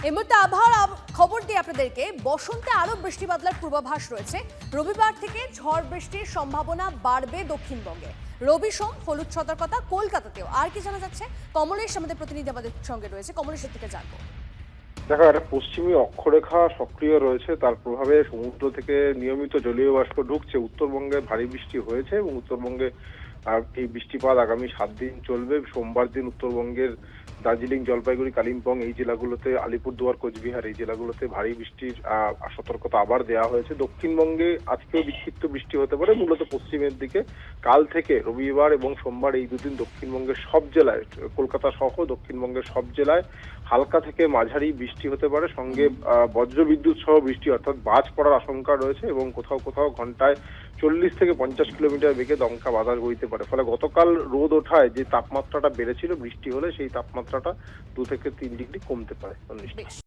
এই মুহূর্তে আবহাওয়ার খবর দিয়ে আপনাদেরকে বসন্তে আরো বৃষ্টি বাদলার পূর্বাভাস রয়েছে। রবিবার থেকে ঝড় বৃষ্টির সম্ভাবনা বাড়বে দক্ষিণবঙ্গে। রবি সোম হলুদ সতর্কতা কলকাতাতেও। আর কি জানা যাচ্ছে, কমলেশ আমাদের প্রতিনিধি আমাদের সঙ্গে রয়েছে, কমলেশের থেকে জানবো। দেখো, একটা পশ্চিমী অক্ষরেখা সক্রিয় রয়েছে, তার প্রভাবে সমুদ্র থেকে নিয়মিত জলীয় বাষ্প ঢুকছে। উত্তরবঙ্গে ভারী বৃষ্টি হয়েছে এবং উত্তরবঙ্গে এই বৃষ্টিপাত আগামী 7 দিন চলবে। সোমবার দিন উত্তরবঙ্গের দার্জিলিং, জলপাইগুড়ি, কালিম্পং এই জেলাগুলোতে, আলিপুরদুয়ার, কোচবিহার এই জেলাগুলোতে ভারী বৃষ্টির সতর্কতা আবার দেওয়া হয়েছে। দক্ষিণবঙ্গে আজকেও বিক্ষিপ্ত বৃষ্টি হতে পারে, মূলত পশ্চিমের দিকে। কাল থেকে রবিবার এবং সোমবার এই দুদিন দক্ষিণবঙ্গের সব জেলায়, কলকাতা সহ দক্ষিণবঙ্গের সব জেলায় হালকা থেকে মাঝারি বৃষ্টি হতে পারে, সঙ্গে বজ্রবিদ্যুৎ সহ বৃষ্টি অর্থাৎ বাজ পড়ার আশঙ্কা রয়েছে এবং কোথাও কোথাও ঘন্টায় 40 থেকে 50 কিলোমিটার বেগে দমকা বাতাস বইতে পারে। ফলে গতকাল রোদ ওঠায় যে তাপমাত্রাটা বেড়েছিল, বৃষ্টি হলে সেই তাপমাত্রাটা 2 থেকে 3 ডিগ্রি কমতে পারে।